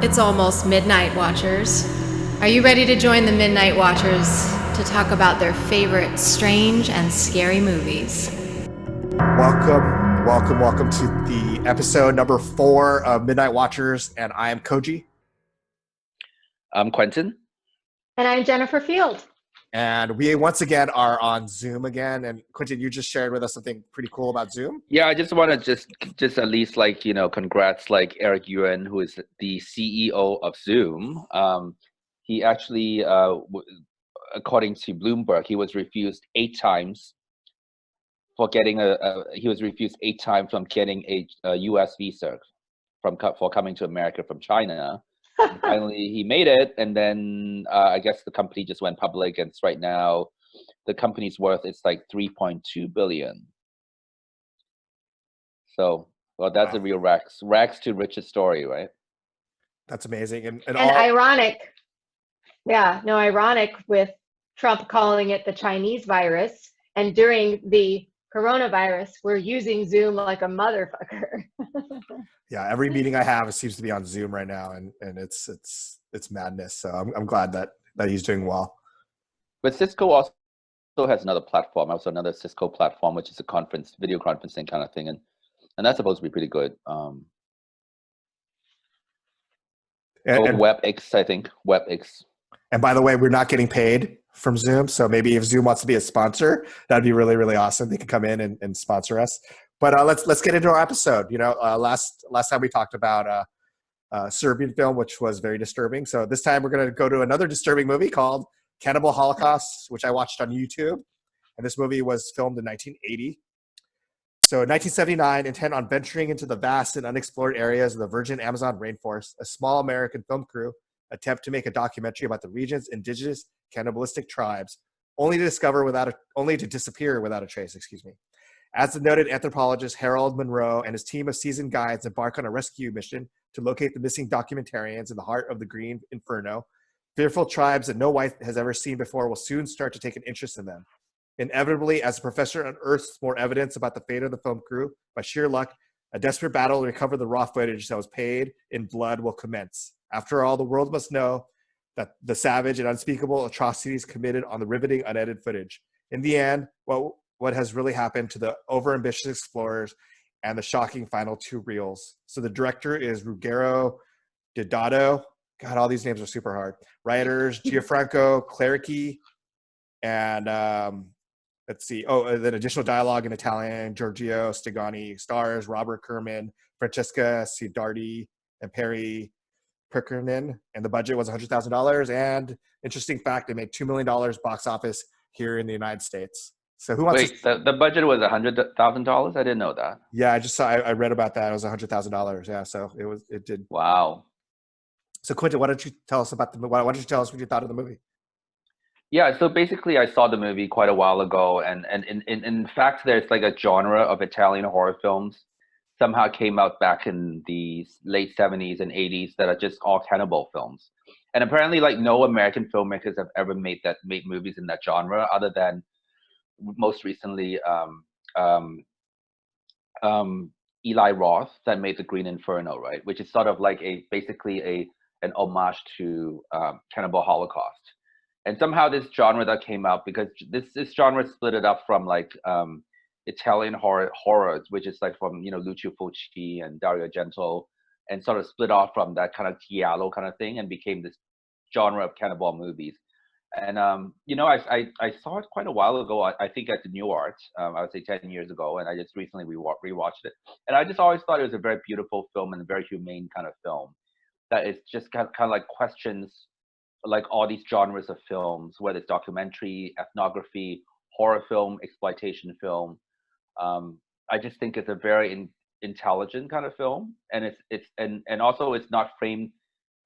It's almost midnight, Watchers. Are you ready to join the Midnight Watchers to talk about their favorite strange and scary movies? Welcome to the episode number 4 of Midnight Watchers, and I am Koji. I'm Quentin. And I'm Jennifer Field. And we once again are on Zoom again. And Quentin, you just shared with us something pretty cool about Zoom. Yeah, I just want to just at least congrats Eric Yuan, who is the CEO of Zoom. He actually, according to Bloomberg, he was refused 8 times for getting from getting a U.S. visa for coming to America from China. And finally, he made it, and then I guess the company just went public, and right now the company's worth is like 3.2 billion. So, well, that's Wow. a real rags to riches story, right? That's amazing. And ironic. Yeah, no, ironic with Trump calling it the Chinese virus. And during the coronavirus, we're using Zoom like a motherfucker. Yeah, every meeting I have seems to be on Zoom right now, and it's madness. So I'm glad that he's doing well. But Cisco also has another platform, another Cisco platform, which is a video conferencing kind of thing, and that's supposed to be pretty good. WebEx, I think. WebEx. And by the way, we're not getting paid from Zoom, so maybe if Zoom wants to be a sponsor, that'd be really, really awesome. They could come in and sponsor us. But let's get into our episode. Last time we talked about a Serbian film, which was very disturbing. So this time we're going to go to another disturbing movie called Cannibal Holocaust, which I watched on YouTube. And this movie was filmed in 1980. So in 1979, intent on venturing into the vast and unexplored areas of the virgin Amazon rainforest, a small American film crew attempt to make a documentary about the region's indigenous cannibalistic tribes, only to disappear without a trace. As the noted anthropologist Harold Monroe and his team of seasoned guides embark on a rescue mission to locate the missing documentarians in the heart of the green Inferno, fearful tribes that no white has ever seen before will soon start to take an interest in them. Inevitably, as the professor unearths more evidence about the fate of the film crew, by sheer luck, a desperate battle to recover the raw footage that was paid in blood will commence. After all, the world must know that the savage and unspeakable atrocities committed on the riveting, unedited footage. In the end, what has really happened to the overambitious explorers and the shocking final 2 reels. So the director is Ruggero Deodato. God, all these names are super hard. Writers, Gianfranco Clerici, and let's see. Oh, then additional dialogue in Italian, Giorgio Stigani. Stars Robert Kerman, Francesca Sidardi, and Perry Perkernan. And the budget was $100,000. And interesting fact, it made $2 million box office here in the United States. So who wants the budget was $100,000? I didn't know that. Yeah, I read about that. It was $100,000. Yeah, so it did. Wow. So Quentin, why don't you tell us what you thought of the movie? Yeah, so basically I saw the movie quite a while ago, and in fact there's like a genre of Italian horror films somehow came out back in the late 70s and 80s that are just all cannibal films. And apparently no American filmmakers have ever made movies in that genre other than most recently Eli Roth that made the Green Inferno, right, which is sort of like basically an homage to Cannibal Holocaust. And somehow this genre that came out, because this genre split it up from Italian horrors, which is like from Lucio Fulci and Dario Argento, and sort of split off from that kind of giallo kind of thing and became this genre of cannibal movies. And I saw it quite a while ago. I think at the New Art, I would say 10 years ago, and I just recently rewatched it. And I just always thought it was a very beautiful film and a very humane kind of film. That it's just kind of like questions like all these genres of films, whether it's documentary, ethnography, horror film, exploitation film. I just think it's a very intelligent kind of film, and it's also it's not framed.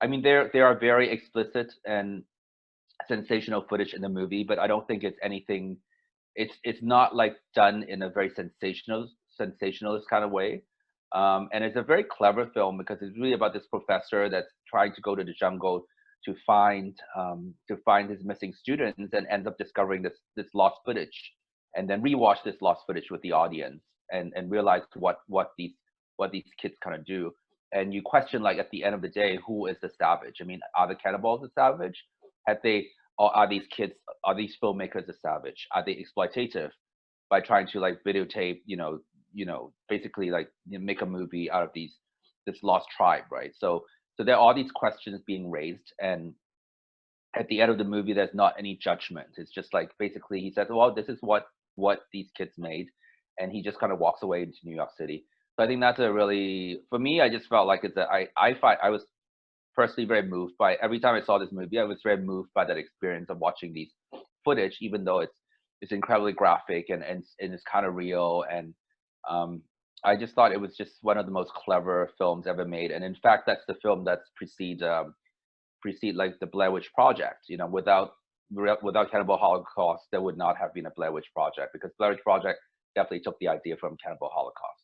I mean, there are very explicit and sensational footage in the movie, but I don't think it's anything. It's not like done in a very sensationalist kind of way. And it's a very clever film because it's really about this professor that's trying to go to the jungle to find his missing students, and ends up discovering this lost footage, and then rewatch this lost footage with the audience and realize what these kids kind of do. and you question, like, at the end of the day, who is the savage? I mean, are the cannibals the savage? Or are these kids, are these filmmakers the savage? Are they exploitative by trying to, like, videotape, basically, like, make a movie out of this lost tribe, right? So there are all these questions being raised, and at the end of the movie, there's not any judgment. It's just like, basically, he says, well, this is what these kids made, and he just kind of walks away into New York City. So I think that's a really, for me, I just felt like I was personally very moved by, every time I saw this movie, I was very moved by that experience of watching these footage, even though it's incredibly graphic and it's kind of real. And I just thought it was just one of the most clever films ever made. And in fact, that's the film that's precede like the Blair Witch Project. Without Cannibal Holocaust, there would not have been a Blair Witch Project, because Blair Witch Project definitely took the idea from Cannibal Holocaust.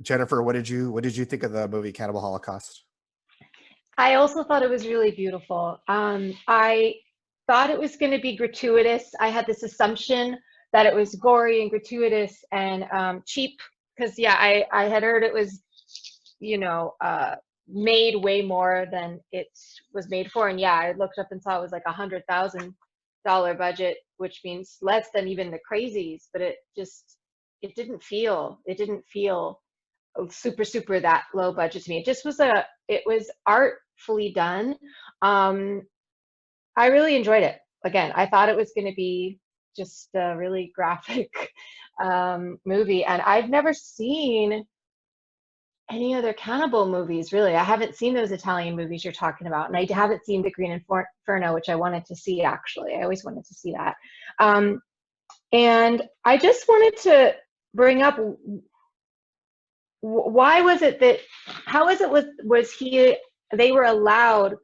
Jennifer, what did you think of the movie Cannibal Holocaust? I also thought it was really beautiful. I thought it was going to be gratuitous. I had this assumption that it was gory and gratuitous and cheap, because I had heard it was, made way more than it was made for. And I looked up and saw it was like $100,000 budget, which means less than even the Crazies. But it didn't feel super that low budget to me. It was artfully done. I really enjoyed it. Again, I thought it was going to be just a really graphic movie, and I've never seen any other cannibal movies, really. I haven't seen those Italian movies you're talking about, and I haven't seen The Green Inferno, which I wanted to see, actually. I always wanted to see that. And I just wanted to bring up, why was it that, how is it they were allowed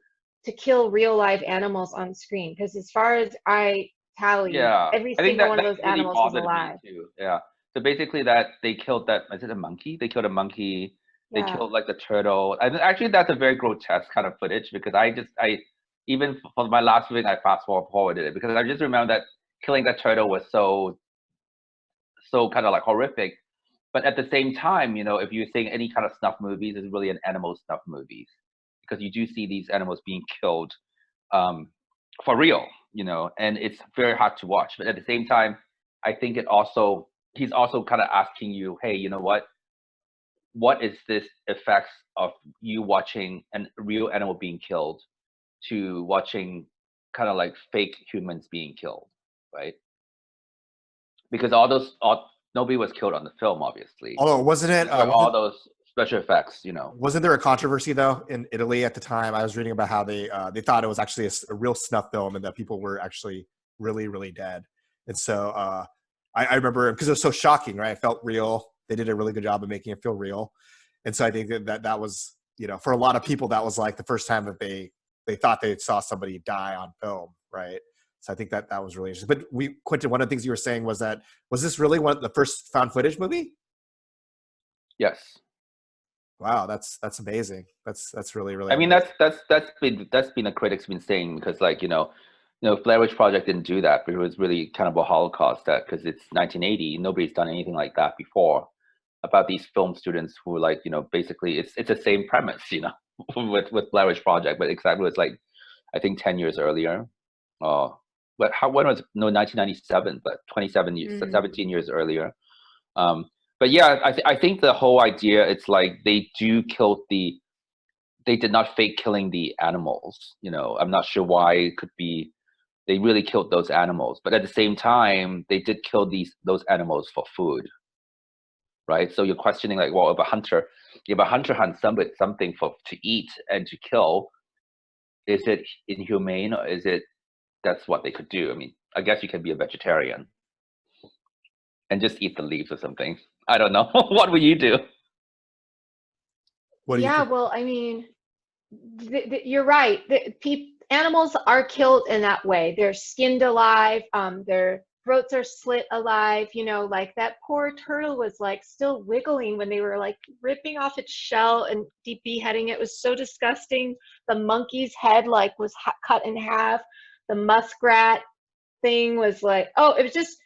to kill real live animals on screen? Because as far as I tallied, every single one of those animals was alive. Yeah. So basically, that they killed that, is it a monkey? They killed a monkey. They killed, like, the turtle. And actually, that's a very grotesque kind of footage, because I even for my last viewing, I fast forwarded it, because I just remember that killing that turtle was so kind of like horrific. But at the same time, if you're saying any kind of snuff movies, it's really an animal snuff movies, because you do see these animals being killed for real, and it's very hard to watch. But at the same time, I think he's also kind of asking you, hey, you know what is this effects of you watching a real animal being killed to watching kind of like fake humans being killed, right? Because nobody was killed on the film, obviously. Although, wasn't it all those special effects, Wasn't there a controversy, though, in Italy at the time? I was reading about how they thought it was actually a real snuff film, and that people were actually really, really dead. And so I remember, because it was so shocking, right? It felt real. They did a really good job of making it feel real. And so I think that was, for a lot of people, that was like the first time that they thought they saw somebody die on film, right? So I think that was really interesting. But Quentin, one of the things you were saying was this really one of the first found footage movie? Yes. Wow, that's amazing. That's really, really. I mean, that's been a critic's been saying, because, like, Blair Witch Project didn't do that, but it was really Cannibal Holocaust, because it's 1980. Nobody's done anything like that before, about these film students who, like, basically it's the same premise, with Blair Witch Project, but exactly, it's like, I think 10 years earlier. But when was 1997? But 17 years earlier. But yeah, I think the whole idea, it's like they did not fake killing the animals. I'm not sure why it could be. They really killed those animals, but at the same time, they did kill those animals for food, right? So you're questioning, like, well, if a hunter hunts something to eat and to kill, is it inhumane, or is it that's what they could do? I mean, I guess you can be a vegetarian and just eat the leaves or something. I don't know. What would you do? What do you think? Well, I mean, you're right. Animals are killed in that way. They're skinned alive. Their throats are slit alive. Like that poor turtle was, like, still wiggling when they were, like, ripping off its shell and beheading it. It was so disgusting. The monkey's head, like, was cut in half. The muskrat thing was like, it was just.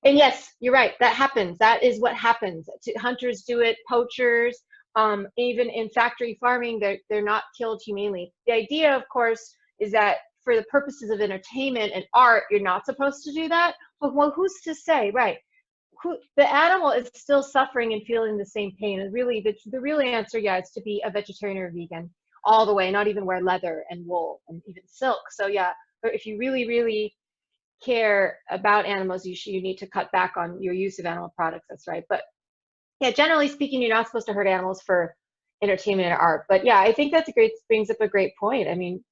And yes, you're right. That happens. That is what happens. Hunters do it. Poachers. Even in factory farming, they're not killed humanely. The idea, of course, is that for the purposes of entertainment and art, you're not supposed to do that. But well, who's to say, right? The animal is still suffering and feeling the same pain. And really, the real answer, yeah, is to be a vegetarian or vegan all the way, not even wear leather and wool and even silk. So yeah, but if you really, really care about animals, you need to cut back on your use of animal products. That's right. But yeah, generally speaking, you're not supposed to hurt animals for entertainment and art. But yeah, I think brings up a great point. I mean,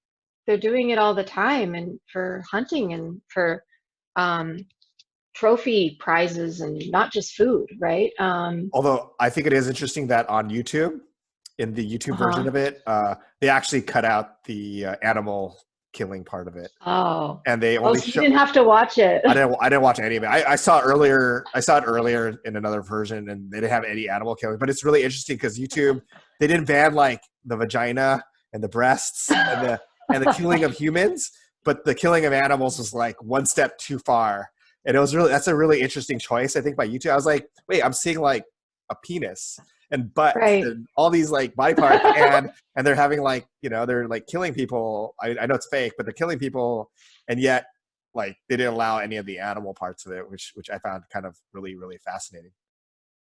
they're doing it all the time, and for hunting and for trophy prizes and not just food, right? Although I think it is interesting that on YouTube, in the YouTube version of it, they actually cut out the animal killing part of it. Oh, and they only so you didn't have to watch it. I didn't watch any of it. I saw it earlier. I saw it earlier in another version, and they didn't have any animal killing. But it's really interesting because YouTube, they didn't ban like the vagina and the breasts and the killing of humans, but the killing of animals was like one step too far. And that's a really interesting choice, I think, by YouTube. I was like, wait, I'm seeing like a penis and butt Right. and all these like body parts, and they're having like, they're like killing people. I know it's fake, but they're killing people, and yet like they didn't allow any of the animal parts of it, which I found kind of really, really fascinating.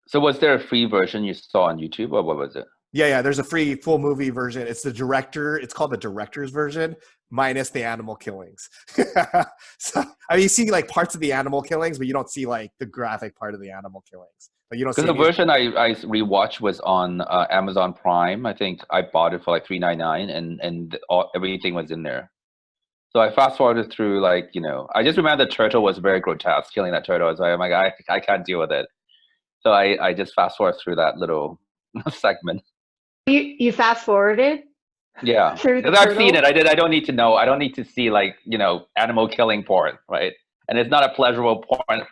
So was there a free version you saw on YouTube, or what was it? Yeah. There's a free full movie version. It's called the director's version, minus the animal killings. So I mean, you see like parts of the animal killings, but you don't see like the graphic part of the animal killings. Like, you don't see Because the version I rewatched was on Amazon Prime. I think I bought it for like $3.99, and everything was in there. So I fast forwarded through, like, I just remember the turtle was very grotesque. Killing that turtle, I was like, oh my God, I can't deal with it. So I just fast forwarded through that little segment. You fast forwarded? Yeah, because I've seen it. I don't need to know. I don't need to see like animal killing porn, right? And it's not a pleasurable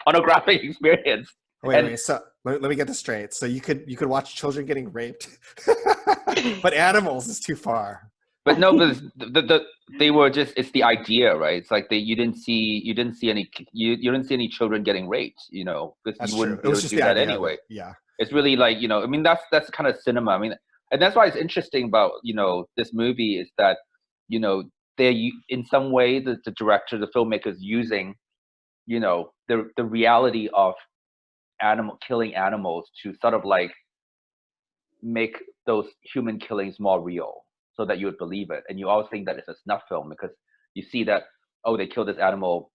pornographic experience. Wait. So let me get this straight. So you could watch children getting raped, but animals is too far. But no, but they were just, it's the idea, right? It's like you didn't see any children getting raped, because That's you wouldn't true. It was just do that idea, anyway. Yeah. It's really like, I mean, that's kind of cinema. I mean, and that's why it's interesting about, this movie is that, they in some way the director, the filmmaker is using, the reality of killing animals to sort of like make those human killings more real, so that you would believe it. And you always think that it's a snuff film because you see that, oh, they killed this animal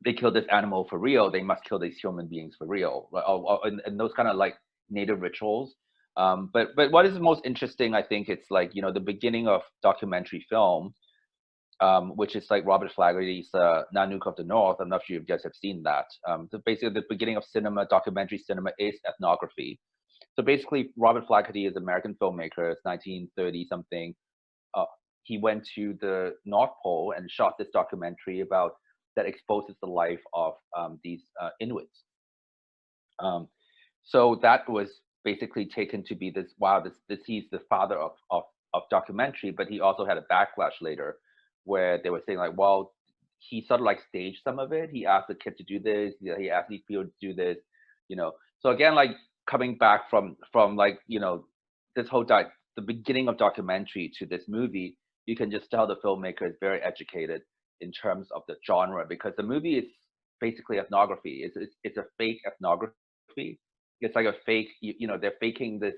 for real, they must kill these human beings for real, and those kind of like native rituals. But what is most interesting, I think, it's like, the beginning of documentary film, which is like Robert Flaherty's Nanook of the North. I'm not sure if you guys have seen that. So basically, the beginning of documentary cinema is ethnography. So basically, Robert Flaherty is an American filmmaker. It's 1930 something. He went to the North Pole and shot this documentary that exposes the life of these Inuits. So that was basically taken to be this, wow, he's the father of documentary, but he also had a backlash later where they were saying like, well, he sort of like staged some of it. He asked the kid to do this. He asked these people to do this, So again, like coming back from like, this whole the beginning of documentary to this movie, you can just tell the filmmaker is very educated in terms of the genre, because the movie is basically ethnography. It's a fake ethnography. It's like a fake, they're faking this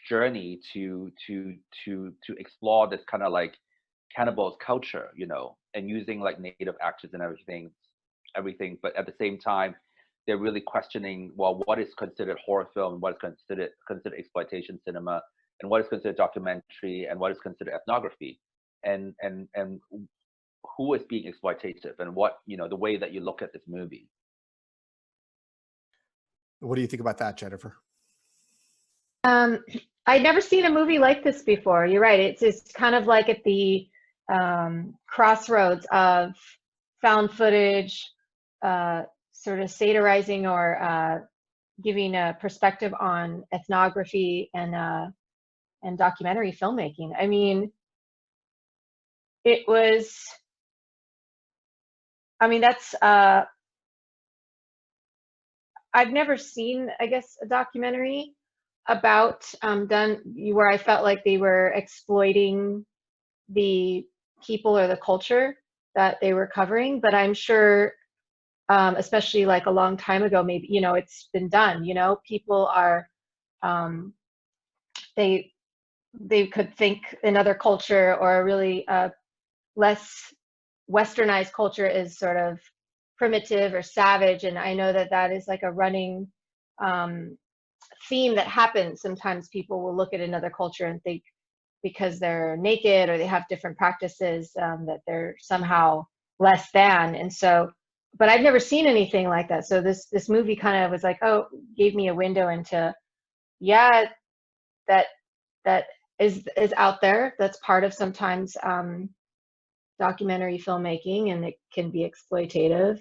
journey to explore this kind of like cannibals culture, and using like native actors and everything. But at the same time, they're really questioning, well, what is considered horror film, what is considered exploitation cinema, and what is considered documentary, and what is considered ethnography, and who is being exploitative, and what, the way that you look at this movie. What do you think about that, Jennifer? I'd never seen a movie like this before. You're right. It's kind of like at the crossroads of found footage, sort of satirizing or giving a perspective on ethnography and documentary filmmaking. I mean, that's I've never seen, I guess, a documentary about done where I felt like they were exploiting the people or the culture that they were covering, but I'm sure, especially like a long time ago, maybe, it's been done, people are, um, they, they could think another culture or a really less westernized culture is sort of primitive or savage. And I know that that is like a running um, theme that happens. Sometimes people will look at another culture and think because they're naked or they have different practices that they're somehow less than. And so, but I've never seen anything like that. So this movie kind of was like, oh, gave me a window into, yeah, that that is out there. That's part of sometimes documentary filmmaking, and it can be exploitative.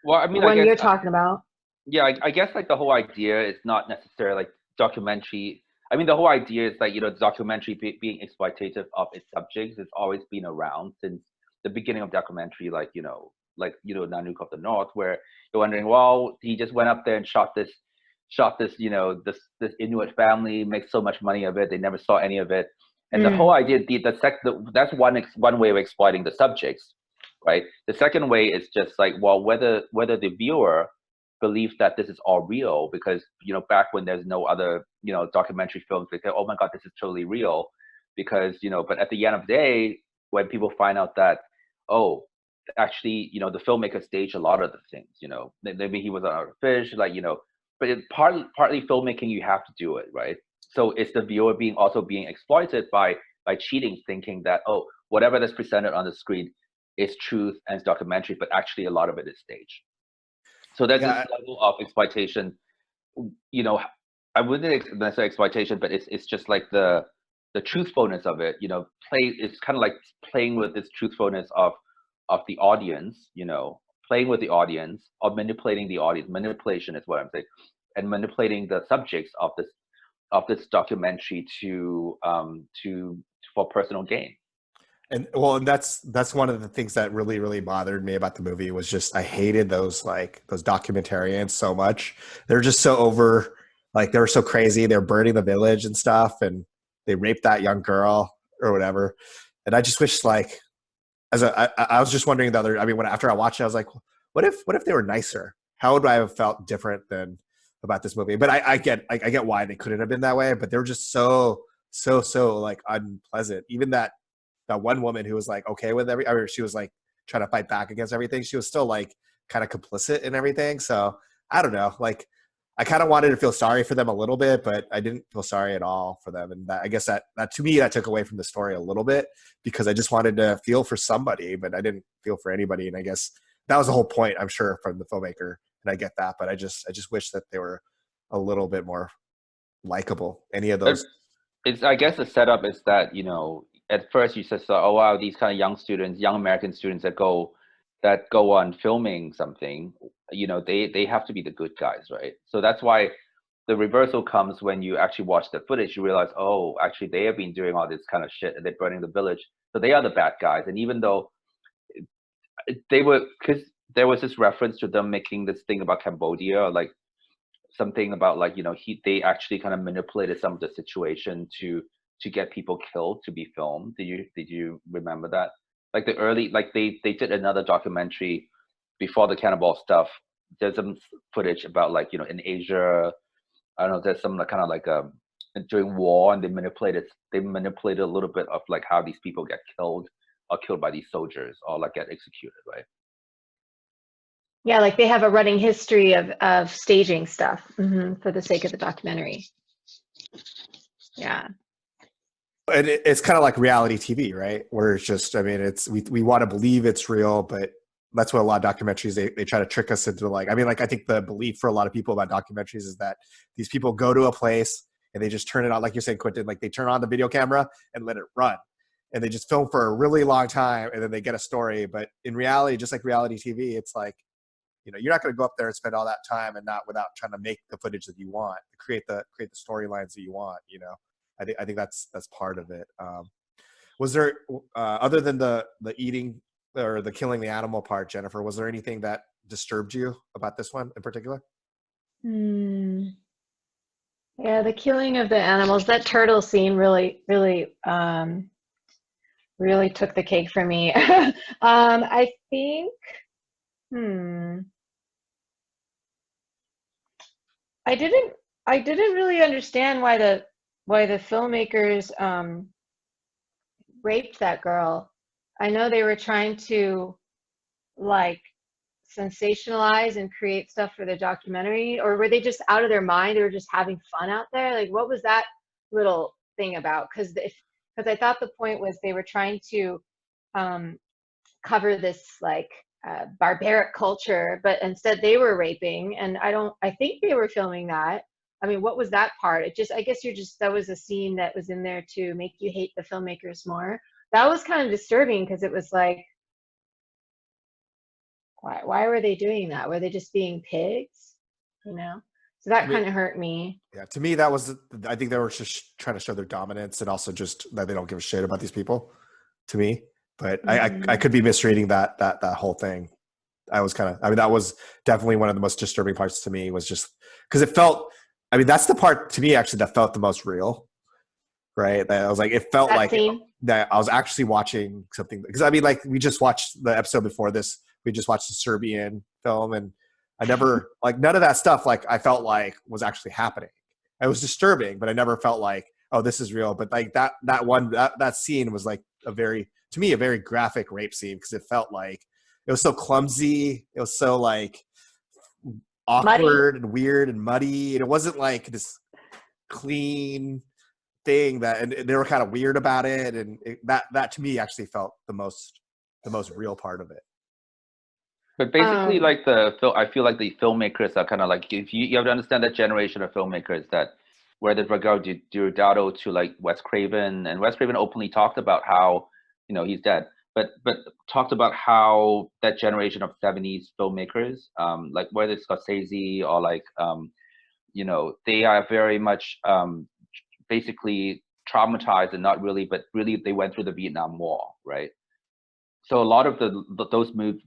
Well, I The mean, I one guess you're talking about. yeah, I guess like the whole idea is not necessarily like documentary. I mean, the whole idea is like, the documentary being exploitative of its subjects. It's always been around since the beginning of documentary, like, Nanook of the North, where you're wondering, well, he just went up there and shot this, this Inuit family, makes so much money of it. They never saw any of it. And the whole Mm, idea, that's one way of exploiting the subjects, right? The second way is just like, well, whether the viewer believe that this is all real, because back when there's no other documentary films, they say, oh my god, this is totally real, because but at the end of the day, when people find out that, oh, actually, the filmmaker staged a lot of the things, maybe he was on a fish, like, but partly filmmaking, you have to do it, right? So it's the viewer being exploited by cheating, thinking that, oh, whatever that's presented on the screen is truth and it's documentary, but actually a lot of it is staged. So there's this Yeah, level of exploitation, you know, I wouldn't necessarily exploitation, but it's just like the truthfulness of it, it's kind of like playing with this truthfulness of the audience, playing with the audience, or manipulating the audience. Manipulation is what I'm saying, and manipulating the subjects of this documentary to for personal gain. and that's one of the things that really really bothered me about the movie was just I hated those documentarians so much. They're just so over, like they were so crazy. They're burning the village and stuff, and they raped that young girl or whatever. And I just wish like I was just wondering the other. I mean, after I watched it, I was like, what if they were nicer? How would I have felt different than about this movie? But I get why they couldn't have been that way. But they were just so like unpleasant. Even that one woman who was like okay with I mean, she was like trying to fight back against everything. She was still like kind of complicit in everything. So I don't know. Like I kind of wanted to feel sorry for them a little bit, but I didn't feel sorry at all for them. And I guess that to me that took away from the story a little bit because I just wanted to feel for somebody, but I didn't feel for anybody. And I guess that was the whole point, I'm sure, from the filmmaker. And I get that, but I just wish that they were a little bit more likable. Any of It, those. it's I guess the setup is that at first you just thought, oh wow, these kind of young American students that go on filming something, they have to be the good guys, right? So that's why the reversal comes when you actually watch the footage. You realize, oh, actually they have been doing all this kind of shit and they're burning the village, so they are the bad guys. And even though they were, because there was this reference to them making this thing about Cambodia, or like something about like they actually kind of manipulated some of the situation to get people killed to be filmed. Did you remember that? Like the early, like they did another documentary before the cannibal stuff. There's some footage about like in Asia. I don't know. There's some kind of like during war, and they manipulated a little bit of like how these people get killed or killed by these soldiers or like get executed, right? yeah, like they have a running history of staging stuff for the sake of the documentary. Yeah. And it's kind of like reality TV, right? Where it's just, I mean, it's we want to believe it's real, but that's what a lot of documentaries they try to trick us into. Like, I mean, like I think the belief for a lot of people about documentaries is that these people go to a place and they just turn it on, like you're saying, Quentin, like they turn on the video camera and let it run, and they just film for a really long time, and then they get a story. But in reality, just like reality TV, it's like you're not going to go up there and spend all that time and not without trying to make the footage that you want, create the storylines that you want. I think that's part of it. Was there other than the eating or the killing the animal part, Jennifer? Was there anything that disturbed you about this one in particular? Hmm. Yeah, the killing of the animals, that turtle scene really, really, really took the cake for me. I think, hmm, I didn't, I didn't really understand why the filmmakers raped that girl. I know they were trying to like sensationalize and create stuff for the documentary, or were they just out of their mind? They were just having fun out there. Like, what was that little thing about? Because I thought the point was they were trying to um, cover this like barbaric culture, but instead they were raping. And I think they were filming that. I mean, what was that part? I guess that was a scene that was in there to make you hate the filmmakers more. That was kind of disturbing because it was like, why were they doing that? Were they just being pigs? You know? So I that mean, kind of hurt me. yeah, to me, that was, I think they were just trying to show their dominance and also just that they don't give a shit about these people, to me. But I Hmm. could be misreading that whole thing. I was kind of, I mean, that was definitely one of the most disturbing parts to me, was just because it felt, I mean, that's the part to me actually that felt the most real, right? That I was like, it felt That like scene. that I was actually watching something, because I mean, like we just watched the episode before this, we just watched the Serbian film, and I never, like, none of that stuff, like I felt like was actually happening. It was disturbing, but I never felt like, oh, this is real. But like that scene was like a very, to me, a very graphic rape scene, because it felt like it was so clumsy. It was so like Muddy. awkward and weird and muddy. And it wasn't like this clean thing that, and they were kind of weird about it. And that to me actually felt the most real part of it. But basically, Um, like I feel like the filmmakers are kind of like, if you have to understand that generation of filmmakers, that where with regard to Deodato to like Wes Craven, and Wes Craven openly talked about how, he's dead, but talked about how that generation of '70s filmmakers, like whether it's Scorsese or like they are very much basically traumatized, and not really, but really they went through the Vietnam War, right? So a lot of those movies,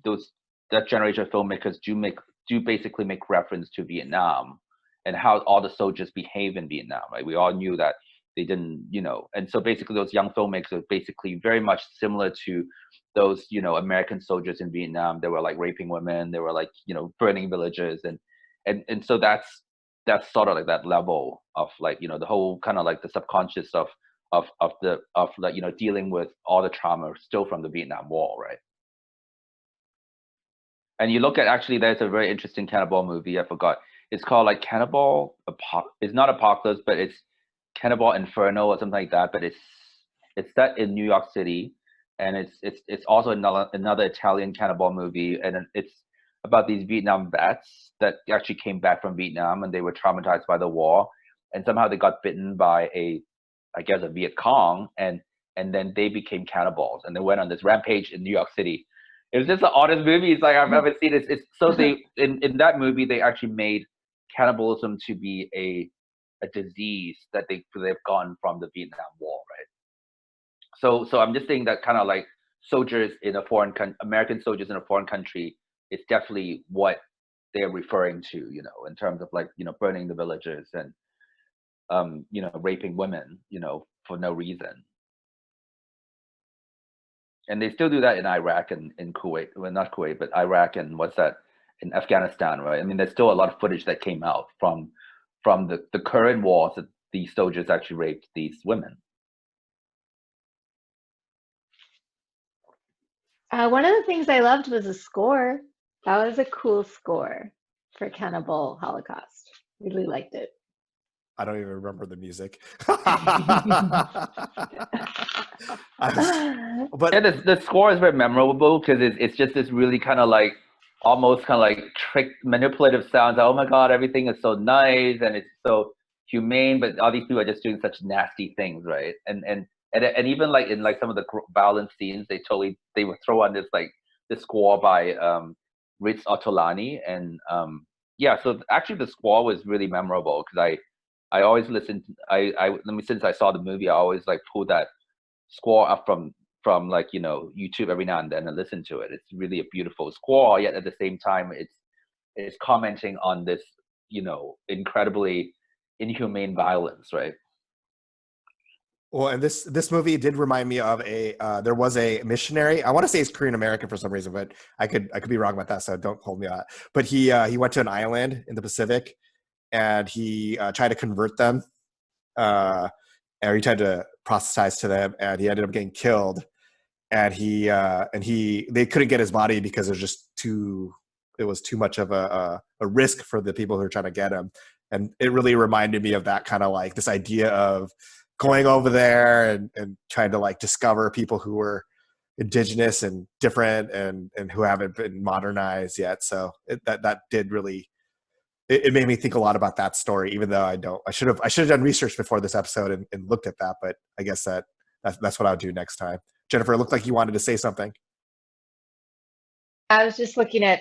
that generation of filmmakers do basically make reference to Vietnam and how all the soldiers behave in Vietnam, right? We all knew that they didn't, and so basically those young filmmakers are basically very much similar to those, American soldiers in Vietnam. They were like raping women, they were like, burning villages, and so that's sort of like that level of like, the whole kind of like the subconscious of like, dealing with all the trauma still from the Vietnam War, right? And you look at, actually, there's a very interesting cannibal movie. I forgot. It's called like It's not Apocalypse, but it's Cannibal Inferno or something like that. But it's set in New York City, and it's also another Italian cannibal movie, and it's about these Vietnam vets that actually came back from Vietnam, and they were traumatized by the war, and somehow they got bitten by I guess, a Viet Cong, and then they became cannibals, and they went on this rampage in New York City. It was just the oddest movie it's like I've ever seen. It's so they in that movie they actually made cannibalism to be a disease that they've gotten from the Vietnam War, right? So I'm just saying that kind of like soldiers in a American soldiers in a foreign country, it's definitely what they're referring to, in terms of like, burning the villages and raping women, for no reason. And they still do that in Iraq and in Kuwait. Well, not Kuwait, but Iraq, and what's that, in Afghanistan, right? I mean, there's still a lot of footage that came out from the current wars that these soldiers actually raped these women. one of the things I loved was the score. That was a cool score for Cannibal Holocaust. Really liked it. I don't even remember the music. Yeah, But the score is very memorable because it's just this really kind of like almost kind of like trick manipulative sounds. Oh my God, everything is so nice and it's so humane, but all these people are just doing such nasty things, right? And even like in like some of the violent scenes, they would throw on this score by Ritz Ottolani, and yeah, so actually the score was really memorable because I always listen. Since I saw the movie, I always like pull that score up from like YouTube every now and then and listen to it. It's really a beautiful score, yet at the same time it's commenting on this incredibly inhumane violence, right? Well, and this movie did remind me of there was a missionary. I want to say he's Korean American for some reason, but I could be wrong about that, so don't hold me on that. But he went to an island in the Pacific, and he tried to convert them, or he tried to proselytize to them, and he ended up getting killed. And they couldn't get his body because it was too much of a risk for the people who were trying to get him. And it really reminded me of that kind of like this idea of going over there and trying to like discover people who were indigenous and different and who haven't been modernized yet. So that did really, it made me think a lot about that story, even though I should have done research before this episode and looked at that, but I guess that's what I'll do next time. Jennifer, it looked like you wanted to say something. I was just looking at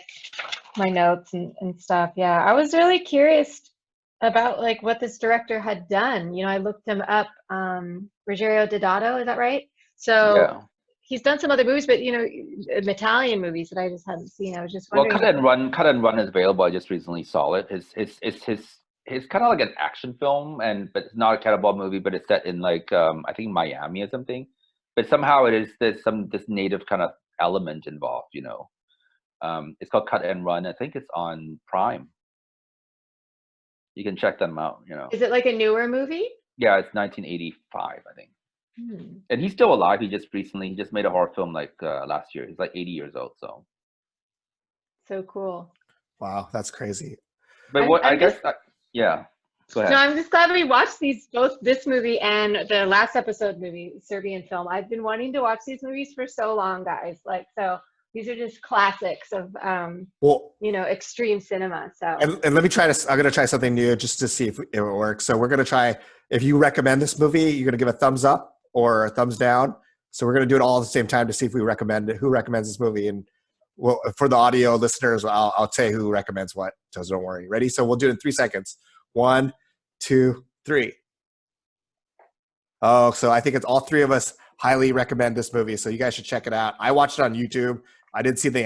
my notes and stuff. Yeah, I was really curious about like what this director had done. I looked him up, Rogerio Deodato, is that right? So Yeah. he's done some other movies, but Italian movies that I just hadn't seen. I was just Well, wondering. Cut and Run is available. I just recently saw it. His kind of like an action film, but it's not a cannibal movie, but it's set in like I think Miami or something. But somehow there's this native kind of element involved. It's called Cut and Run. I think it's on Prime. You can check them out. Is it like a newer movie? Yeah, it's 1985, I think. Hmm. And he's still alive. He just made a horror film like last year. He's like 80 years old. So cool. Wow, that's crazy. But yeah. Go ahead. No, I'm just glad we watched both this movie and the last episode movie, Serbian film. I've been wanting to watch these movies for so long, guys. These are just classics of extreme cinema. So and let me try I'm gonna try something new just to see if it works. So we're gonna try, if you recommend this movie, you're gonna give a thumbs up or a thumbs down. So we're gonna do it all at the same time to see if we recommend it. Who recommends this movie? And well, for the audio listeners, I'll say who recommends what. So don't worry. Ready? So we'll do it in 3 seconds. 1, 2, 3. Oh, so I think it's all three of us highly recommend this movie. So you guys should check it out. I watched it on YouTube. I didn't see any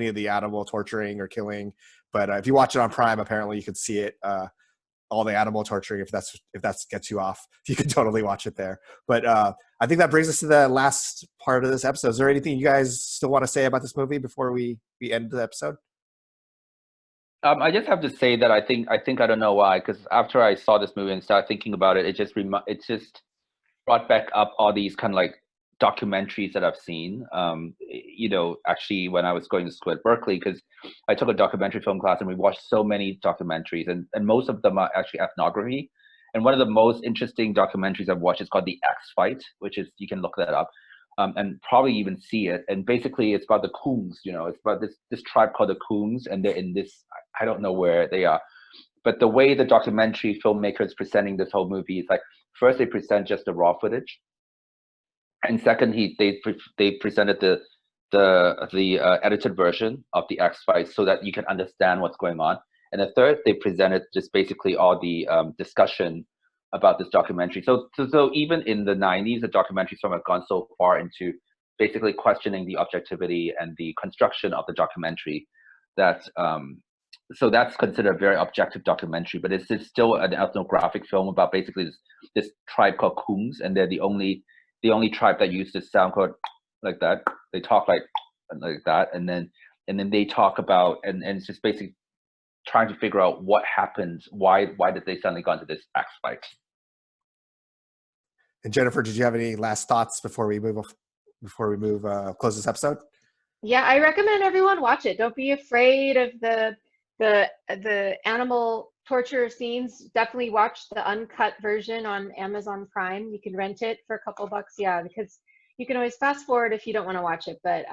of the animal torturing or killing, but if you watch it on Prime, apparently you can see it. All the animal torturing, if that gets you off, you can totally watch it there. But I think that brings us to the last part of this episode. Is there anything you guys still want to say about this movie before we end the episode? I just have to say that I think I don't know why, because after I saw this movie and started thinking about it, it just brought back up all these kind of like documentaries that I've seen. Actually, when I was going to school at Berkeley, because I took a documentary film class and we watched so many documentaries, and most of them are actually ethnography. And one of the most interesting documentaries I've watched is called The Axe Fight, which is, you can look that up. And probably even see it. And basically it's about the Koons, it's about this tribe called the Koons, and they're in this, I don't know where they are. But the way the documentary filmmaker is presenting this whole movie is like, first they present just the raw footage. And second, they presented the edited version of the Axe Fight so that you can understand what's going on. And the third, they presented just basically all the discussion about this documentary. So even in the 90s, the documentary film has gone so far into basically questioning the objectivity and the construction of the documentary that so that's considered a very objective documentary, but it's still an ethnographic film about basically this tribe called Koons, and they're the only tribe that use this sound code like that. They talk like that, and then they talk about and it's just basically trying to figure out what happened, why did they suddenly go into this axe fight. And Jennifer, did you have any last thoughts before we close this episode? Yeah, I recommend everyone watch it. Don't be afraid of the animal torture scenes. Definitely watch the uncut version on Amazon Prime. You can rent it for a couple bucks. Yeah, because you can always fast forward if you don't want to watch it. But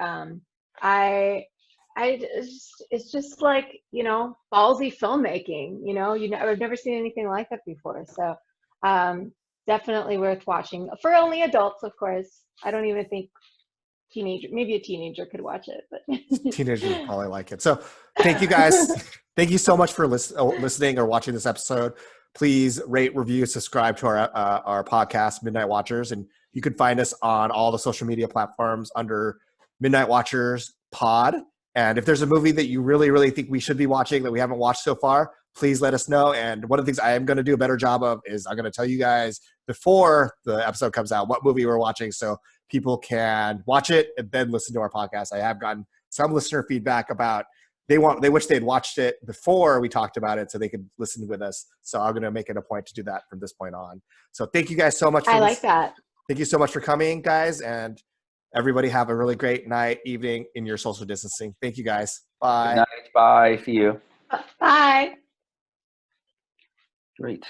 it's just like, ballsy filmmaking. I've never seen anything like that before. So definitely worth watching for only adults, of course. I don't even think maybe a teenager could watch it, but teenagers would probably like it. So thank you guys. Thank you so much for listening or watching this episode. Please rate, review, subscribe to our podcast, Midnight Watchers. And you can find us on all the social media platforms under Midnight Watchers Pod. And if there's a movie that you really, really think we should be watching that we haven't watched so far, please let us know. And one of the things I am going to do a better job of is I'm going to tell you guys before the episode comes out what movie we're watching, so people can watch it and then listen to our podcast. I have gotten some listener feedback about they wish they had watched it before we talked about it so they could listen with us. So I'm going to make it a point to do that from this point on. So thank you guys so much. I like that. Thank you so much for coming, guys. And everybody have a really great night, evening in your social distancing. Thank you, guys. Bye. Good night. Bye. See you. Bye. Great.